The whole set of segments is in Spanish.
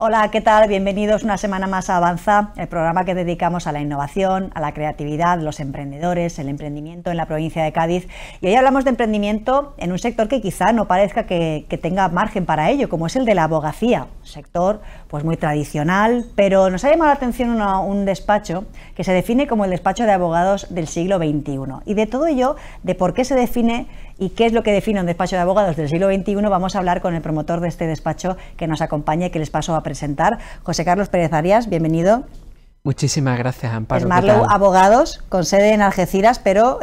Hola, ¿qué tal? Bienvenidos una semana más a Avanza, el programa que dedicamos a la innovación, a la creatividad, los emprendedores, el emprendimiento en la provincia de Cádiz. Y hoy hablamos de emprendimiento en un sector que quizá no parezca que tenga margen para ello, como es el de la abogacía, un sector pues muy tradicional, pero nos ha llamado la atención un despacho que se define como el despacho de abogados del siglo XXI. Y de todo ello, de por qué se define y qué es lo que define un despacho de abogados del siglo XXI, vamos a hablar con el promotor de este despacho que nos acompaña y que les paso a presentar. José Carlos Pérez Arias, bienvenido. Muchísimas gracias, Amparo. Smartlow Abogados, con sede en Algeciras, pero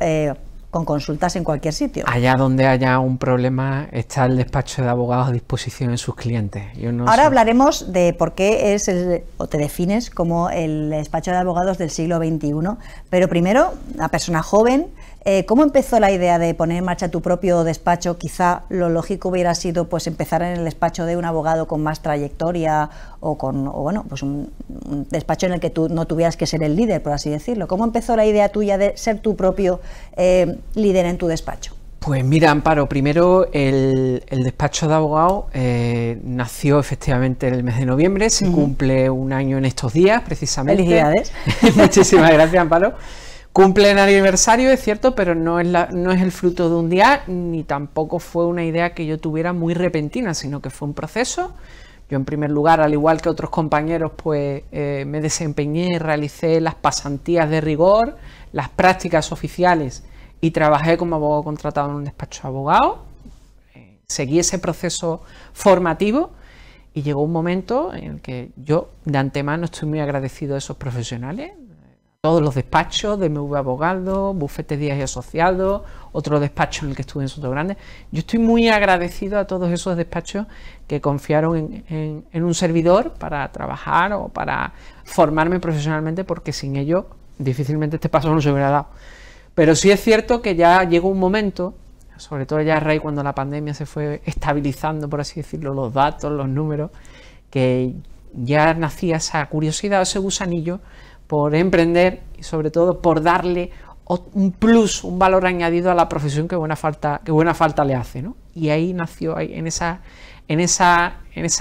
con consultas en cualquier sitio. Allá donde haya un problema está el despacho de abogados a disposición de sus clientes. Ahora hablaremos de por qué es o te defines como el despacho de abogados del siglo XXI, pero primero, una persona joven, ¿cómo empezó la idea de poner en marcha tu propio despacho? Quizá lo lógico hubiera sido pues empezar en el despacho de un abogado con más trayectoria o pues un despacho en el que tú no tuvieras que ser el líder, por así decirlo. ¿Cómo empezó la idea tuya de ser tu propio líder en tu despacho? Pues mira, Amparo, primero el despacho de abogados nació efectivamente en el mes de noviembre, se cumple un año en estos días precisamente. Felicidades. Muchísimas gracias, Amparo. Cumple el aniversario, es cierto, pero no es el fruto de un día, ni tampoco fue una idea que yo tuviera muy repentina, sino que fue un proceso. Yo, en primer lugar, al igual que otros compañeros, pues me desempeñé, realicé las pasantías de rigor, las prácticas oficiales y trabajé como abogado contratado en un despacho de abogados. Seguí ese proceso formativo y llegó un momento en el que yo, de antemano, estoy muy agradecido a esos profesionales. Todos los despachos de MV Abogado, Bufete Díaz y Asociados, otro despacho en el que estuve en Sotogrande. Yo estoy muy agradecido a todos esos despachos que confiaron en un servidor para trabajar o para formarme profesionalmente, porque sin ello difícilmente este paso no se hubiera dado. Pero sí es cierto que ya llegó un momento, sobre todo ya a raíz cuando la pandemia se fue estabilizando, por así decirlo, los datos, los números, que ya nacía esa curiosidad, ese gusanillo por emprender y sobre todo por darle un plus, un valor añadido a la profesión que buena falta le hace, ¿no? Y ahí nació, en esa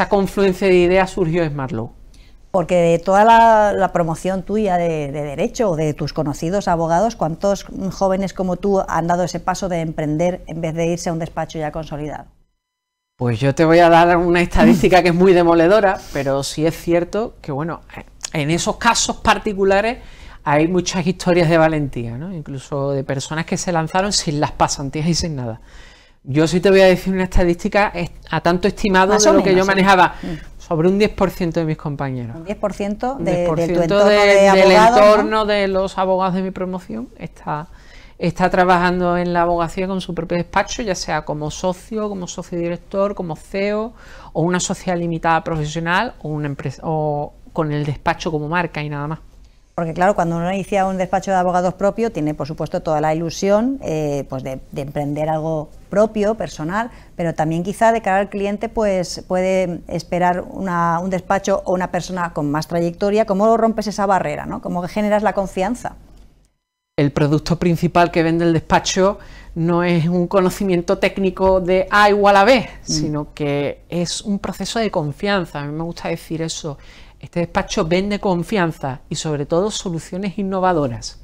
confluencia de ideas surgió Smartlow. Porque de toda la promoción tuya de derecho o de tus conocidos abogados, ¿cuántos jóvenes como tú han dado ese paso de emprender en vez de irse a un despacho ya consolidado? Pues yo te voy a dar una estadística que es muy demoledora, pero sí es cierto que, bueno, en esos casos particulares hay muchas historias de valentía, ¿no? Incluso de personas que se lanzaron sin las pasantías y sin nada. Yo sí te voy a decir una estadística a tanto estimado de lo que yo manejaba, sobre un 10% de mis compañeros. Un 10% de tu entorno del entorno de los abogados de mi promoción está trabajando en la abogacía con su propio despacho, ya sea como socio director, como CEO, o una sociedad limitada profesional, o una empresa, o con el despacho como marca y nada más. Porque claro, cuando uno inicia un despacho de abogados propio, tiene por supuesto toda la ilusión pues de emprender algo propio, personal, pero también quizá de cara al cliente pues puede esperar un despacho o una persona con más trayectoria. ¿Cómo rompes esa barrera, ¿no? ¿Cómo generas la confianza? El producto principal que vende el despacho no es un conocimiento técnico de A igual a B, sino que es un proceso de confianza. A mí me gusta decir eso. Este despacho vende confianza y sobre todo soluciones innovadoras.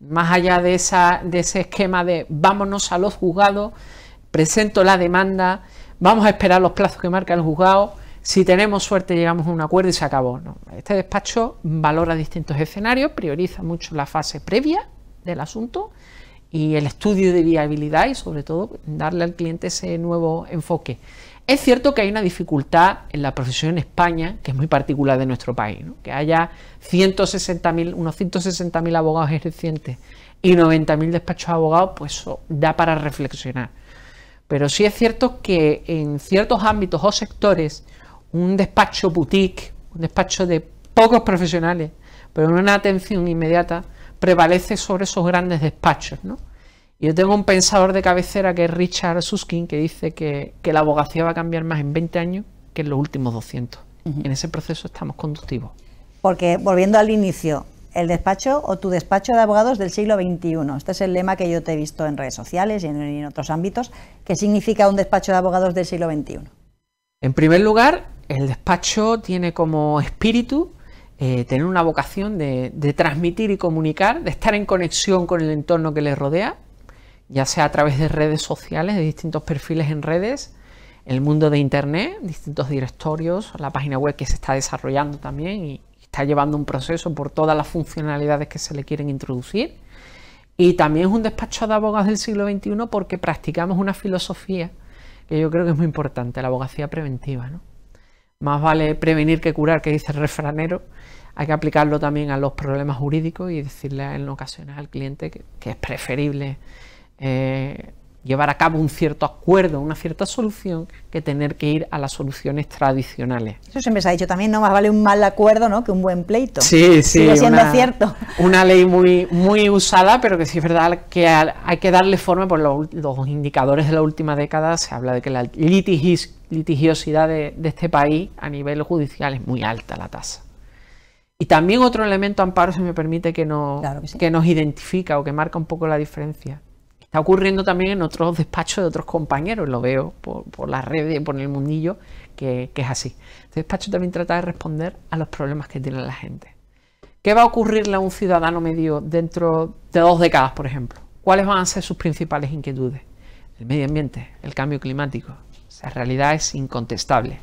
Más allá de ese esquema de vámonos a los juzgados, presento la demanda, vamos a esperar los plazos que marca el juzgado, si tenemos suerte llegamos a un acuerdo y se acabó. No. Este despacho valora distintos escenarios, prioriza mucho la fase previa del asunto y el estudio de viabilidad y sobre todo darle al cliente ese nuevo enfoque. Es cierto que hay una dificultad en la profesión en España, que es muy particular de nuestro país, ¿no? Que haya unos 160.000 abogados ejercientes y 90.000 despachos de abogados, pues eso da para reflexionar. Pero sí es cierto que en ciertos ámbitos o sectores, un despacho boutique, un despacho de pocos profesionales, pero una atención inmediata, prevalece sobre esos grandes despachos, ¿no? Yo tengo un pensador de cabecera que es Richard Susskind, que dice que la abogacía va a cambiar más en 20 años que en los últimos 200. En ese proceso estamos conductivos. Porque, volviendo al inicio, el despacho o tu despacho de abogados del siglo XXI. Este es el lema que yo te he visto en redes sociales y en otros ámbitos. ¿Qué significa un despacho de abogados del siglo XXI? En primer lugar, el despacho tiene como espíritu tener una vocación de transmitir y comunicar, de estar en conexión con el entorno que le rodea, ya sea a través de redes sociales, de distintos perfiles en redes, el mundo de internet, distintos directorios, la página web que se está desarrollando también y está llevando un proceso por todas las funcionalidades que se le quieren introducir. Y también es un despacho de abogados del siglo XXI porque practicamos una filosofía que yo creo que es muy importante, la abogacía preventiva, ¿no? Más vale prevenir que curar, que dice el refranero. Hay que aplicarlo también a los problemas jurídicos y decirle en ocasiones al cliente que es preferible llevar a cabo un cierto acuerdo, una cierta solución, que tener que ir a las soluciones tradicionales. Eso siempre se ha dicho también, ¿no? Más vale un mal acuerdo, ¿no?, que un buen pleito. Sí, sí. Sigue siendo cierto. Una ley muy usada, pero que sí es verdad que hay que darle forma. Por los indicadores de la última década se habla de que la litigiosidad de este país a nivel judicial es muy alta, la tasa. Y también otro elemento, Amparo, si me permite, que nos identifica o que marca un poco la diferencia. Está ocurriendo también en otros despachos de otros compañeros, lo veo por las redes y por el mundillo, que es así. Este despacho también trata de responder a los problemas que tiene la gente. ¿Qué va a ocurrirle a un ciudadano medio dentro de 2 décadas, por ejemplo? ¿Cuáles van a ser sus principales inquietudes? El medio ambiente, el cambio climático. Esa realidad es incontestable.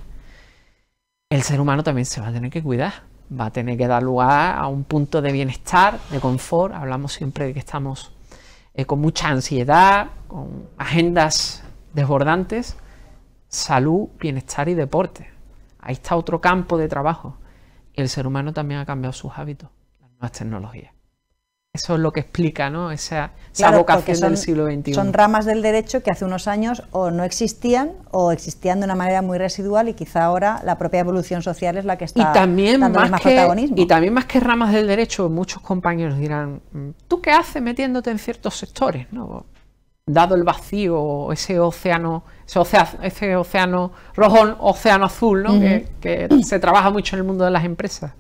El ser humano también se va a tener que cuidar, va a tener que dar lugar a un punto de bienestar, de confort. Hablamos siempre de que estamos con mucha ansiedad, con agendas desbordantes. Salud, bienestar y deporte. Ahí está otro campo de trabajo. Y el ser humano también ha cambiado sus hábitos, las nuevas tecnologías. Eso es lo que explica, ¿no?, esa vocación del siglo XXI. Son ramas del derecho que hace unos años o no existían o existían de una manera muy residual, y quizá ahora la propia evolución social es la que está dándoles más protagonismo. Y también más que ramas del derecho, muchos compañeros dirán, ¿tú qué haces metiéndote en ciertos sectores, ¿no? Dado el vacío, ese océano rojo, océano azul, ¿no? que se trabaja mucho en el mundo de las empresas.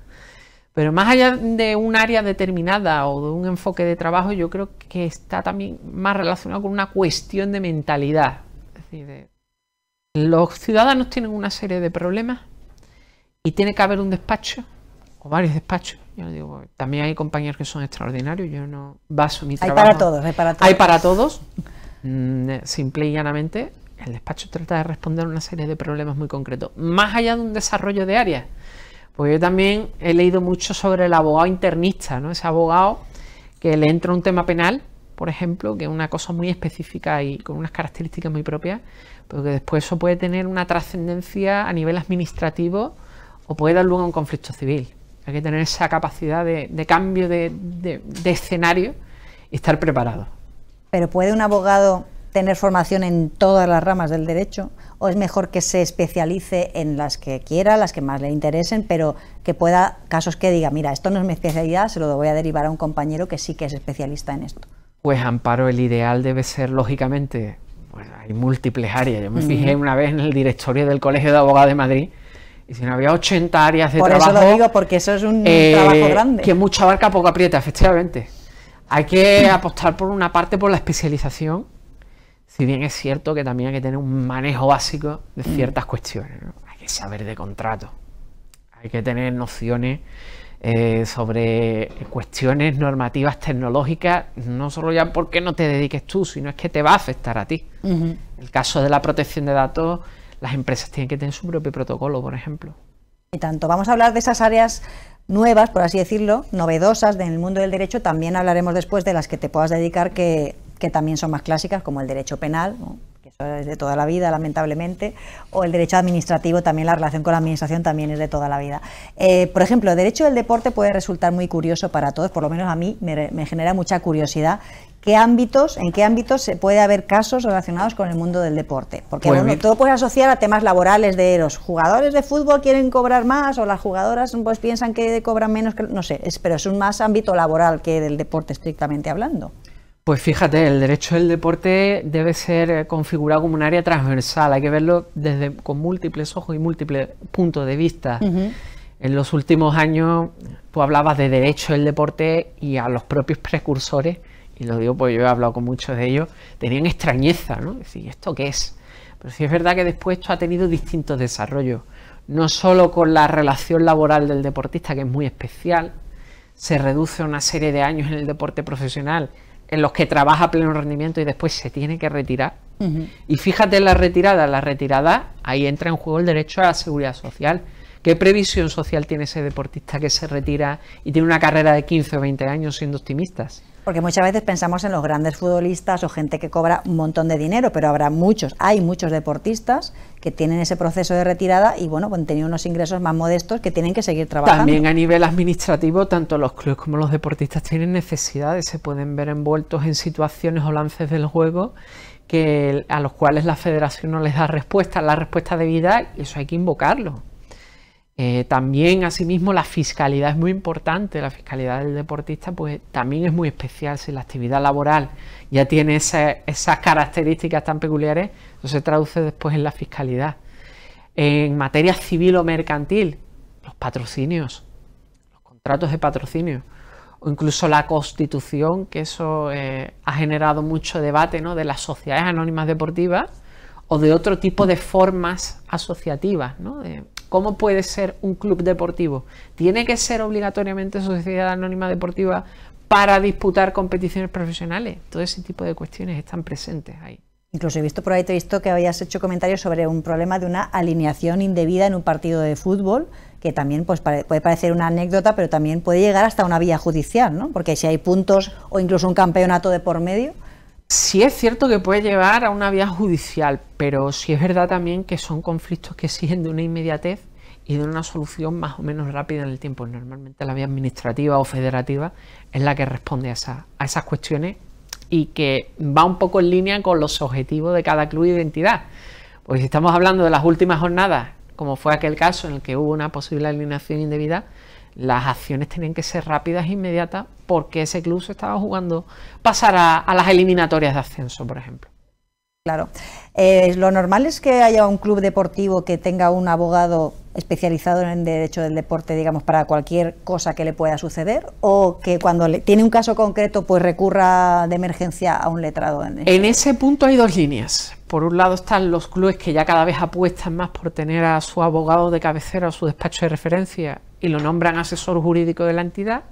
Pero más allá de un área determinada o de un enfoque de trabajo, yo creo que está también más relacionado con una cuestión de mentalidad. Es decir, los ciudadanos tienen una serie de problemas y tiene que haber un despacho o varios despachos. Yo digo, también hay compañeros que son extraordinarios, yo no baso mi trabajo. Hay para todos, hay para todos. Hay para todos. Simple y llanamente, el despacho trata de responder a una serie de problemas muy concretos, más allá de un desarrollo de áreas. Pues yo también he leído mucho sobre el abogado internista, ¿no? Ese abogado que le entra un tema penal, por ejemplo, que es una cosa muy específica y con unas características muy propias, pero que después eso puede tener una trascendencia a nivel administrativo o puede dar lugar a un conflicto civil. Hay que tener esa capacidad de cambio de escenario y estar preparado. ¿Pero puede un abogado tener formación en todas las ramas del derecho? ¿O es mejor que se especialice en las que quiera, las que más le interesen, pero que pueda, casos que diga, mira, esto no es mi especialidad, se lo voy a derivar a un compañero que sí que es especialista en esto? Pues, Amparo, el ideal debe ser, lógicamente, pues hay múltiples áreas. Yo me fijé una vez en el directorio del Colegio de Abogados de Madrid, y si no había 80 áreas de trabajo... Por eso lo digo, porque eso es un trabajo grande. Que mucha abarca, poco aprieta, efectivamente. Hay que apostar por una parte por la especialización, si bien es cierto que también hay que tener un manejo básico de ciertas cuestiones, ¿no? Hay que saber de contrato, hay que tener nociones sobre cuestiones normativas tecnológicas, no solo ya porque no te dediques tú, sino es que te va a afectar a ti. El caso de la protección de datos, las empresas tienen que tener su propio protocolo, por ejemplo. Y tanto, vamos a hablar de esas áreas nuevas, por así decirlo, novedosas en el mundo del derecho. También hablaremos después de las que te puedas dedicar, que también son más clásicas, como el derecho penal, ¿no?, que eso es de toda la vida, lamentablemente, o el derecho administrativo, también la relación con la administración también es de toda la vida. Por ejemplo, el derecho del deporte puede resultar muy curioso para todos, por lo menos a mí me genera mucha curiosidad. ¿En qué ámbitos se puede haber casos relacionados con el mundo del deporte? Porque pues bueno, todo puede asociar a temas laborales, de los jugadores de fútbol quieren cobrar más o las jugadoras pues piensan que cobran menos, no sé, pero es un más ámbito laboral que del deporte estrictamente hablando. Pues fíjate, el derecho del deporte debe ser configurado como un área transversal, hay que verlo con múltiples ojos y múltiples puntos de vista. En los últimos años tú hablabas de derecho del deporte y a los propios precursores, y lo digo porque yo he hablado con muchos de ellos, tenían extrañeza, ¿no? Es decir, ¿esto qué es? Pero sí es verdad que después esto ha tenido distintos desarrollos. no solo con la relación laboral del deportista, que es muy especial, se reduce una serie de años en el deporte profesional en los que trabaja a pleno rendimiento y después se tiene que retirar. Y fíjate en la retirada, ahí entra en juego el derecho a la seguridad social. ¿Qué previsión social tiene ese deportista que se retira y tiene una carrera de 15 o 20 años, siendo optimistas? Porque muchas veces pensamos en los grandes futbolistas o gente que cobra un montón de dinero, pero hay muchos deportistas que tienen ese proceso de retirada y bueno, pues tenido unos ingresos más modestos que tienen que seguir trabajando. También a nivel administrativo, tanto los clubes como los deportistas tienen necesidades, se pueden ver envueltos en situaciones o lances del juego a los cuales la federación no les da la respuesta debida, y eso hay que invocarlo. También, asimismo, la fiscalidad es muy importante. La fiscalidad del deportista pues también es muy especial. Si la actividad laboral ya tiene esas características tan peculiares, eso se traduce después en la fiscalidad. En materia civil o mercantil, los patrocinios, los contratos de patrocinio, o incluso la constitución, que eso ha generado mucho debate, ¿no?, de las sociedades anónimas deportivas o de otro tipo de formas asociativas, ¿no? ¿Cómo puede ser un club deportivo? ¿Tiene que ser obligatoriamente sociedad anónima deportiva para disputar competiciones profesionales? Todo ese tipo de cuestiones están presentes ahí. Incluso te he visto que habías hecho comentarios sobre un problema de una alineación indebida en un partido de fútbol, que también pues, puede parecer una anécdota, pero también puede llegar hasta una vía judicial, ¿no? Porque si hay puntos o incluso un campeonato de por medio... Sí es cierto que puede llevar a una vía judicial, pero sí es verdad también que son conflictos que exigen de una inmediatez y de una solución más o menos rápida en el tiempo. Normalmente la vía administrativa o federativa es la que responde a esas cuestiones y que va un poco en línea con los objetivos de cada club y identidad. Porque si estamos hablando de las últimas jornadas, como fue aquel caso en el que hubo una posible alineación indebida, las acciones tenían que ser rápidas e inmediatas porque ese club se estaba jugando pasar a las eliminatorias de ascenso, por ejemplo. Claro. Lo normal es que haya un club deportivo que tenga un abogado especializado en derecho del deporte, digamos, para cualquier cosa que le pueda suceder, o que cuando tiene un caso concreto pues recurra de emergencia a un letrado. En ese punto hay dos líneas. Por un lado están los clubes que ya cada vez apuestan más por tener a su abogado de cabecera o su despacho de referencia y lo nombran asesor jurídico de la entidad,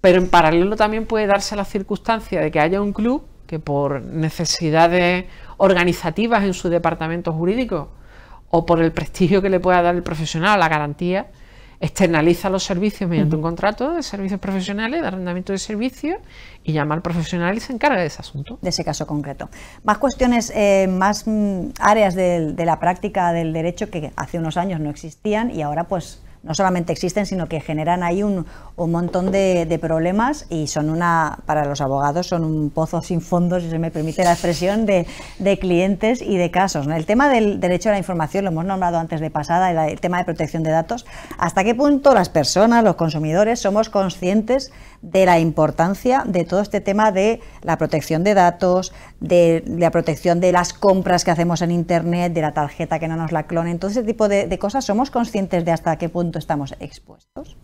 pero en paralelo también puede darse la circunstancia de que haya un club que por necesidades organizativas en su departamento jurídico o por el prestigio que le pueda dar el profesional, la garantía, externaliza los servicios mediante un contrato de servicios profesionales, de arrendamiento de servicios, y llama al profesional y se encarga de ese asunto. De ese caso concreto. Más cuestiones, más áreas de la práctica del derecho que hace unos años no existían y ahora pues no solamente existen, sino que generan ahí un montón de problemas y son para los abogados son un pozo sin fondo, si se me permite la expresión, de clientes y de casos, ¿no? El tema del derecho a la información lo hemos nombrado antes de pasada, el tema de protección de datos. ¿Hasta qué punto las personas, los consumidores, somos conscientes de la importancia de todo este tema de la protección de datos, de la protección de las compras que hacemos en Internet, de la tarjeta que no nos la clonen, todo ese tipo de cosas? ¿Somos conscientes de hasta qué punto estamos expuestos?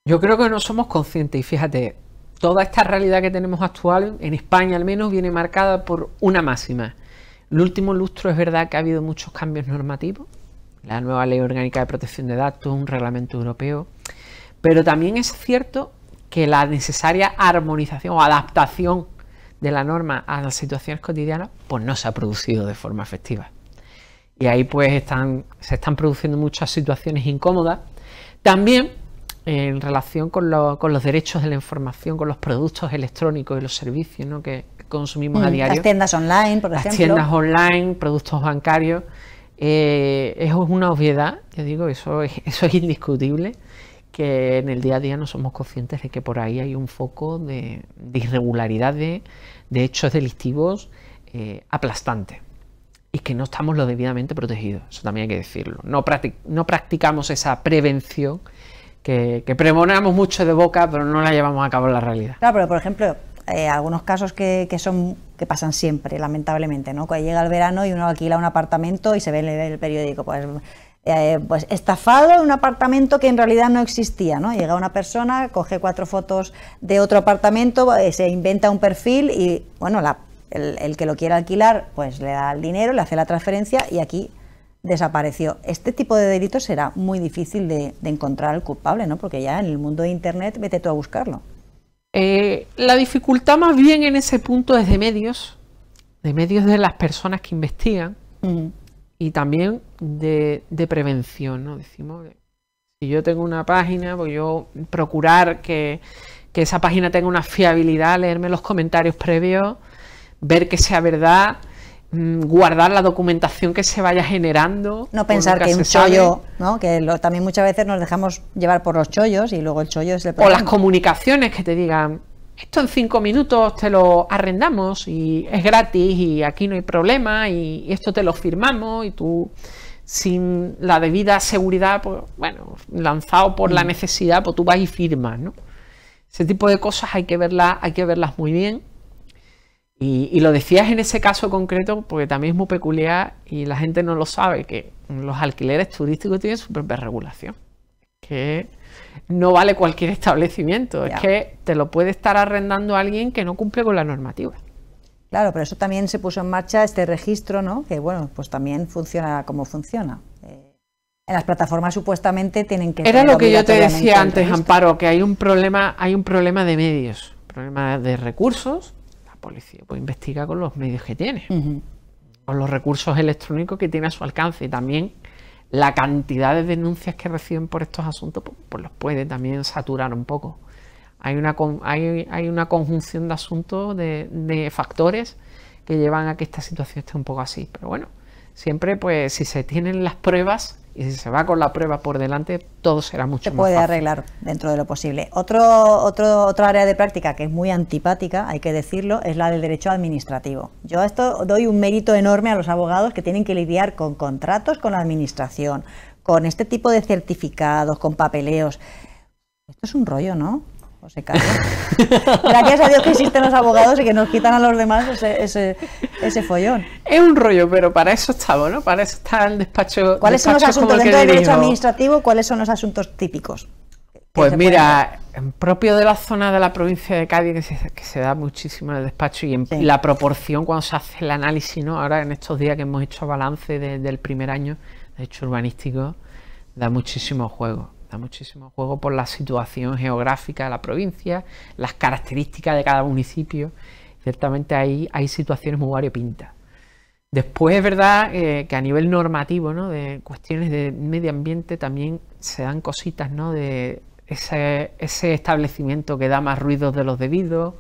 Yo creo que no somos conscientes y fíjate, toda esta realidad que tenemos actual, en España al menos, viene marcada por una máxima. El último lustro es verdad que ha habido muchos cambios normativos, la nueva Ley Orgánica de Protección de Datos, un reglamento europeo, pero también es cierto que la necesaria armonización o adaptación de la norma a las situaciones cotidianas pues no se ha producido de forma efectiva. Y ahí pues se están produciendo muchas situaciones incómodas. También en relación con los derechos de la información, con los productos electrónicos y los servicios, ¿no?, que consumimos a diario. Las tiendas online, por ejemplo. Las tiendas online, productos bancarios. Es una obviedad, yo digo, eso es indiscutible, que en el día a día no somos conscientes de que por ahí hay un foco de irregularidades, de hechos delictivos aplastantes y que no estamos lo debidamente protegidos. Eso también hay que decirlo. No practicamos esa prevención que pregonamos mucho de boca, pero no la llevamos a cabo en la realidad. Claro, pero por ejemplo, algunos casos que pasan siempre, lamentablemente, ¿no? Cuando llega el verano y uno alquila un apartamento y se ve en el periódico, pues estafado en un apartamento que en realidad no existía, ¿no? Llega una persona, coge 4 fotos de otro apartamento, se inventa un perfil y, bueno, el que lo quiera alquilar, pues le da el dinero, le hace la transferencia y aquí desapareció. Este tipo de delitos será muy difícil de encontrar al culpable, ¿no? Porque ya en el mundo de Internet vete tú a buscarlo. La dificultad más bien en ese punto es de medios de las personas que investigan y también de prevención, ¿no? Decimos, si yo tengo una página, pues yo procurar que esa página tenga una fiabilidad, leerme los comentarios previos, ver que sea verdad, guardar la documentación que se vaya generando. No pensar que un chollo, ¿no? Que también muchas veces nos dejamos llevar por los chollos y luego el chollo es el problema. O las comunicaciones que te digan, esto en 5 minutos te lo arrendamos y es gratis y aquí no hay problema y esto te lo firmamos y tú sin la debida seguridad, pues bueno, lanzado por la necesidad, pues tú vas y firmas, ¿no? Ese tipo de cosas hay que verlas muy bien. Y lo decías en ese caso concreto porque también es muy peculiar y la gente no lo sabe, que los alquileres turísticos tienen su propia regulación. Que no vale cualquier establecimiento, es que te lo puede estar arrendando a alguien que no cumple con la normativa. Claro, pero eso también se puso en marcha este registro, ¿no? Que bueno, pues también funciona como funciona. En las plataformas supuestamente tienen que... Era lo que yo te decía antes, Amparo, que hay un problema de medios, problema de recursos. La policía pues investiga con los medios que tiene, con los recursos electrónicos que tiene a su alcance y también la cantidad de denuncias que reciben por estos asuntos pues los puede también saturar un poco. Hay una conjunción de asuntos, de factores que llevan a que esta situación esté un poco así. Pero bueno, siempre pues si se tienen las pruebas y si se va con la prueba por delante, todo será mucho más fácil. Se puede arreglar dentro de lo posible. Otra área de práctica que es muy antipática, hay que decirlo, es la del derecho administrativo. Yo a esto doy un mérito enorme a los abogados que tienen que lidiar con contratos con la administración, con este tipo de certificados, con papeleos. Esto es un rollo, ¿no? José Carlos. Gracias a Dios que existen los abogados y que nos quitan a los demás ese follón. Es un rollo, pero para eso estamos, ¿no? Para eso está el despacho. ¿Cuáles son los asuntos dentro del derecho administrativo? ¿Cuáles son los asuntos típicos? Pues mira, propio de la zona de la provincia de Cádiz, que se da muchísimo en el despacho y en la proporción cuando se hace el análisis, ¿no? Ahora en estos días que hemos hecho balance del primer año de hecho urbanístico, da muchísimo juego. Da muchísimo juego por la situación geográfica de la provincia, las características de cada municipio. Ciertamente hay situaciones muy variopintas. Después es verdad que a nivel normativo, ¿no? De cuestiones de medio ambiente también se dan cositas, ¿no? De ese establecimiento que da más ruidos de los debidos,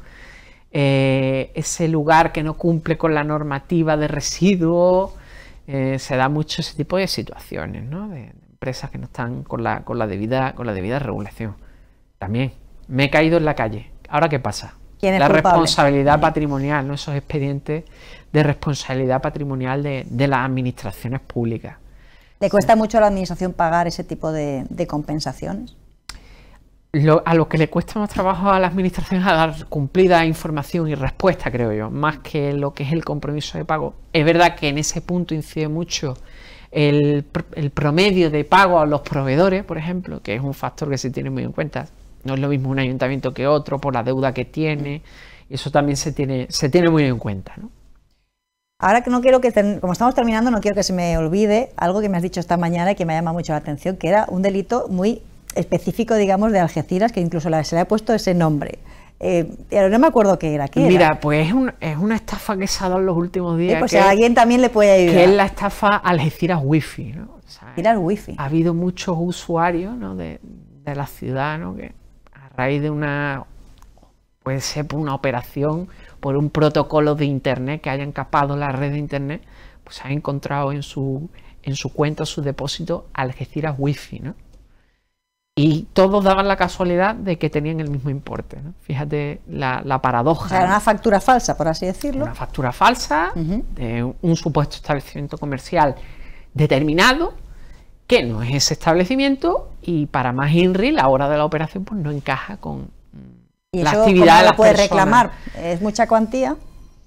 ese lugar que no cumple con la normativa de residuos, se da mucho ese tipo de situaciones, ¿no? De empresas que no están con la debida regulación. También me he caído en la calle. ¿Ahora qué pasa? ¿Quién es la culpable? Responsabilidad patrimonial, ¿no? Esos expedientes de responsabilidad patrimonial de las administraciones públicas. ¿Le cuesta mucho a la administración pagar ese tipo de compensaciones? A lo que le cuesta más trabajo a la administración es a dar cumplida información y respuesta, creo yo, más que lo que es el compromiso de pago. Es verdad que en ese punto incide mucho el promedio de pago a los proveedores, por ejemplo, que es un factor que se tiene muy en cuenta. No es lo mismo un ayuntamiento que otro por la deuda que tiene, y eso también se tiene muy en cuenta, ¿no? Ahora que no quiero como estamos terminando, no quiero que se me olvide algo que me has dicho esta mañana y que me llama mucho la atención, que era un delito muy específico, digamos, de Algeciras, que incluso se le ha puesto ese nombre. Pero no me acuerdo qué era. Mira, pues es una estafa que se ha dado en los últimos días. Pues a alguien también le puede ayudar. Que es la estafa Algeciras Wi-Fi, ¿no? O sea, Algeciras Wi-Fi. Ha habido muchos usuarios, ¿no? de la ciudad, ¿no? Que a raíz de puede ser por una operación, por un protocolo de internet, que hayan capado la red de internet, pues han encontrado en su cuenta, su depósito, Algeciras Wi-Fi, ¿no? Y todos daban la casualidad de que tenían el mismo importe, ¿no? Fíjate la paradoja. O sea, era una factura falsa, por así decirlo. Una factura falsa de un supuesto establecimiento comercial determinado, que no es ese establecimiento, y para más INRI, la hora de la operación pues no encaja con la actividad de las personas. ¿Y eso cómo lo puede reclamar? ¿Es mucha cuantía?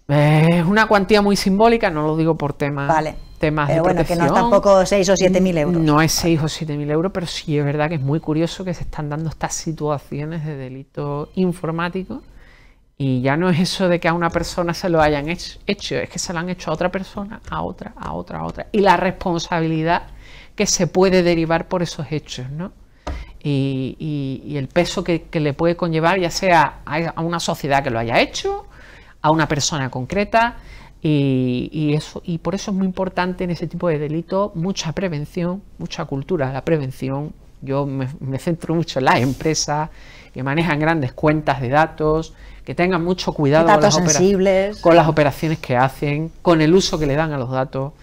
Es una cuantía muy simbólica, no lo digo por temas de pero bueno, protección. Que no es tampoco 6 o 7 mil euros. No es 6 o 7 mil euros, pero sí es verdad que es muy curioso que se están dando estas situaciones de delitos informáticos Y ya no es eso de que a una persona se lo hayan hecho, es que se lo han hecho a otra persona, a otra. Y la responsabilidad que se puede derivar por esos hechos, ¿no? Y el peso que le puede conllevar, ya sea a una sociedad que lo haya hecho, a una persona concreta, y por eso es muy importante en ese tipo de delitos mucha prevención, mucha cultura de la prevención. Yo me centro mucho en las empresas que manejan grandes cuentas de datos, que tengan mucho cuidado con las operaciones que hacen, con el uso que le dan a los datos,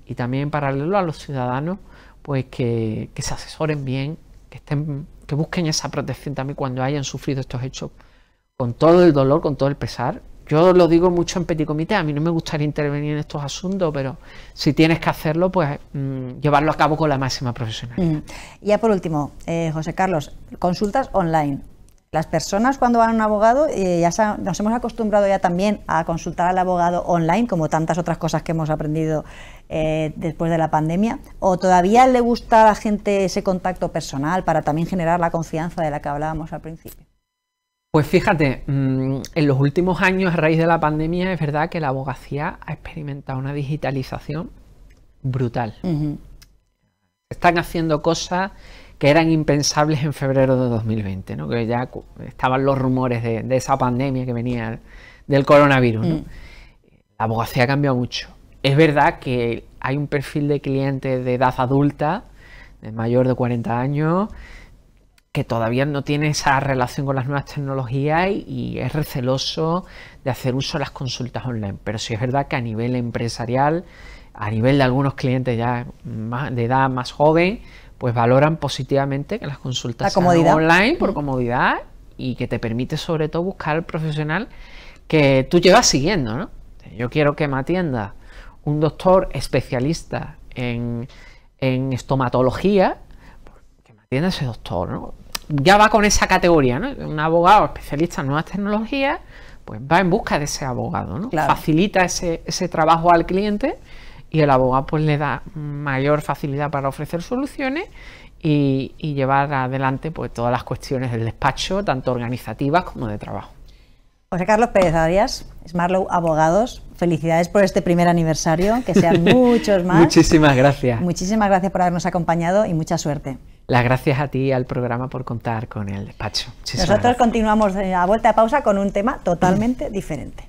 y también en paralelo a los ciudadanos, pues que se asesoren bien, que busquen esa protección también cuando hayan sufrido estos hechos, con todo el dolor, con todo el pesar. Yo lo digo mucho en petit comité, a mí no me gustaría intervenir en estos asuntos, pero si tienes que hacerlo, pues llevarlo a cabo con la máxima profesionalidad. Y ya por último, José Carlos, consultas online. Las personas cuando van a un abogado, nos hemos acostumbrado ya también a consultar al abogado online, como tantas otras cosas que hemos aprendido después de la pandemia, ¿o todavía le gusta a la gente ese contacto personal para también generar la confianza de la que hablábamos al principio? Pues fíjate, en los últimos años, a raíz de la pandemia, es verdad que la abogacía ha experimentado una digitalización brutal. Están haciendo cosas que eran impensables en febrero de 2020, ¿no? Que ya estaban los rumores de esa pandemia que venía del coronavirus, ¿no? La abogacía ha cambiado mucho. Es verdad que hay un perfil de cliente de edad adulta, de mayor de 40 años, que todavía no tiene esa relación con las nuevas tecnologías y es receloso de hacer uso de las consultas online. Pero sí es verdad que a nivel empresarial, a nivel de algunos clientes ya de edad más joven, pues valoran positivamente que las consultas sean online por comodidad y que te permite sobre todo buscar el profesional que tú llevas siguiendo, ¿no? Yo quiero que me atienda un doctor especialista en estomatología, que me atienda ese doctor, ¿no? Ya va con esa categoría, ¿no? Un abogado especialista en nuevas tecnologías, pues va en busca de ese abogado, ¿no? Claro. Facilita ese trabajo al cliente y el abogado pues le da mayor facilidad para ofrecer soluciones y llevar adelante pues todas las cuestiones del despacho, tanto organizativas como de trabajo. José Carlos Pérez Arias, Smartlaw Abogados, felicidades por este primer aniversario, que sean muchos más. Muchísimas gracias. Muchísimas gracias por habernos acompañado y mucha suerte. Las gracias a ti y al programa por contar con el despacho. Nosotros continuamos a vuelta de pausa con un tema totalmente diferente.